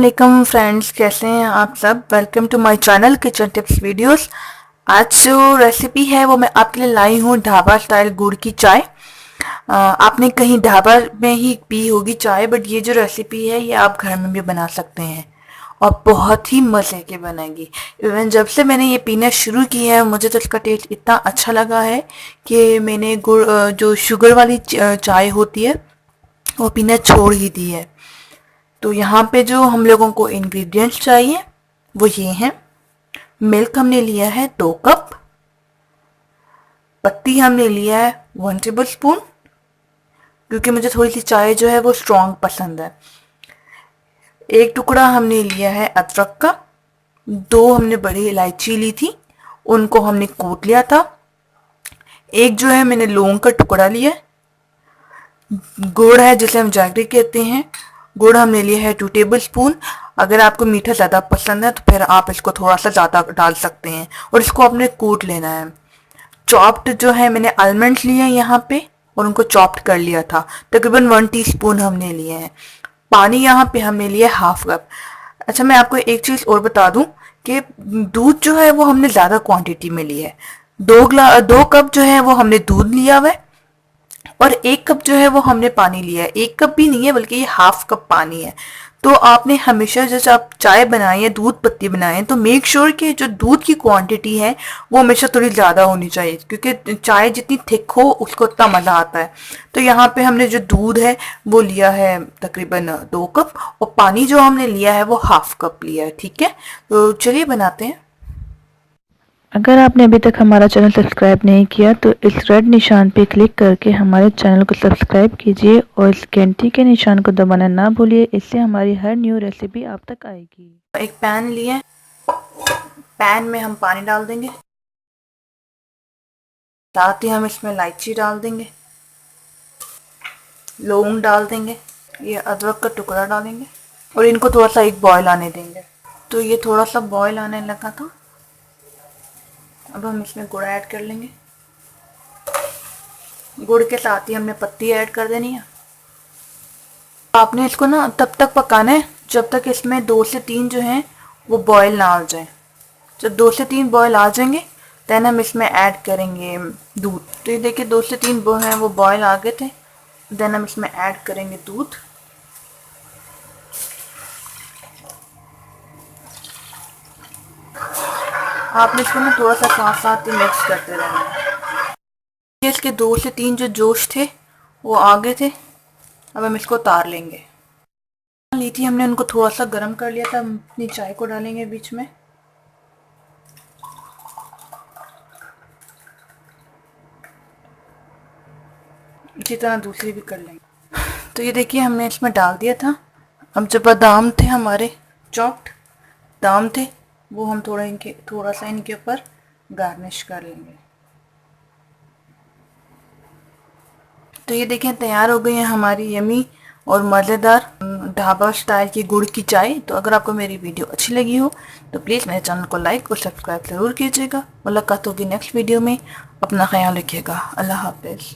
वालेकुम फ्रेंड्स, कैसे हैं आप सब। Welcome to my channel kitchen tips videos. आज जो रेसिपी है वो मैं आपके लिए लाई हूँ ढाबा स्टाइल गुड़ की चाय। आपने कहीं ढाबा में ही पी होगी चाय, बट ये जो रेसिपी है ये आप घर में भी बना सकते हैं और बहुत ही मज़े की बनेगी। इवन जब से मैंने ये पीना शुरू किया है मुझे तो इसका टेस्ट इतना अच्छा लगा है कि मैंने गुड़ जो शुगर वाली चाय होती है वो पीना छोड़ ही दी है। तो यहाँ पे जो हम लोगों को इंग्रेडिएंट्स चाहिए वो ये हैं। मिल्क हमने लिया है 2 कप, पत्ती हमने लिया है 1 टेबल स्पून, क्योंकि मुझे थोड़ी सी चाय जो है वो स्ट्रॉन्ग पसंद है। 1 टुकड़ा हमने लिया है अदरक का, 2 हमने बड़ी इलायची ली थी, उनको हमने कूट लिया था। एक जो है मैंने लौंग का टुकड़ा लिया है। गुड़ है जिसे हम जैगरी कहते हैं, गुड़ हमने लिया है 2 टेबल स्पून। अगर आपको मीठा ज़्यादा पसंद है तो फिर आप इसको थोड़ा सा ज़्यादा डाल सकते हैं और इसको आपने कूट लेना है। चॉप्ड जो है मैंने आलमंड्स लिए हैं यहाँ पे और उनको चॉप्ड कर लिया था, तकरीबन 1 टीस्पून हमने लिए हैं। पानी यहाँ पे हमने लिया 1/2 कप। अच्छा, मैं आपको एक चीज़ और बता दूं कि दूध जो है वो हमने ज़्यादा क्वांटिटी में लिया है। 2 कप जो है वो हमने दूध लिया हुआ है और 1 कप जो है वो हमने पानी लिया है। 1 कप भी नहीं है बल्कि ये 1/2 कप पानी है। तो आपने हमेशा जैसे आप चाय बनाएं या दूध पत्ती बनाएं तो मेक श्योर कि जो दूध की क्वांटिटी है वो हमेशा थोड़ी ज़्यादा होनी चाहिए, क्योंकि चाय जितनी थिक हो उसको उतना मज़ा आता है। तो यहाँ पे हमने जो दूध है वो लिया है तकरीबन 2 कप और पानी जो हमने लिया है वो 1/2 कप लिया है। ठीक है, तो चलिए बनाते हैं। अगर आपने अभी तक हमारा चैनल सब्सक्राइब नहीं किया तो इस रेड निशान पे क्लिक करके हमारे चैनल को सब्सक्राइब कीजिए और इस घंटी के निशान को दबाना ना भूलिए, इससे हमारी हर न्यू रेसिपी आप तक आएगी। एक पैन लिए, पैन में हम पानी डाल देंगे, साथ ही हम इसमें इलायची डाल देंगे, लौंग डाल देंगे, ये अदरक का टुकड़ा डालेंगे और इनको थोड़ा सा एक बॉयल आने देंगे। तो ये थोड़ा सा बॉयल आने लगा था, अब हम इसमें गुड़ ऐड कर लेंगे। गुड़ के साथ ही हमने पत्ती ऐड कर देनी है। आपने इसको ना तब तक पकाना है जब तक इसमें 2 से 3 जो हैं वो बॉयल ना आ जाए। जब 2 से 3 बॉयल आ जाएंगे देन हम इसमें ऐड करेंगे दूध। तो ये देखिए 2 से 3 हैं वो बॉयल आ गए थे, देन हम इसमें ऐड करेंगे दूध। आपने इसको ना थोड़ा सा साथ साथ ही मिक्स करते रहना है। इसके 2 से 3 जो जोश थे वो आ गए थे, अब हम इसको उतार लेंगे। ली थी हमने, उनको थोड़ा सा गर्म कर लिया था। हम अपनी चाय को डालेंगे बीच में, इसी तरह दूसरी भी कर लेंगे। तो ये देखिए हमने इसमें डाल दिया था। अब जो बादाम थे हमारे, चॉप्ड बादाम थे, वो हम थोड़ा सा इनके ऊपर गार्निश कर लेंगे। तो ये देखें तैयार हो गई है हमारी यमी और मज़ेदार ढाबा स्टाइल की गुड़ की चाय। तो अगर आपको मेरी वीडियो अच्छी लगी हो तो प्लीज़ मेरे चैनल को लाइक और सब्सक्राइब ज़रूर कीजिएगा। मुलाकात होगी नेक्स्ट वीडियो में। अपना ख्याल रखिएगा। अल्लाह हाफ़िज़।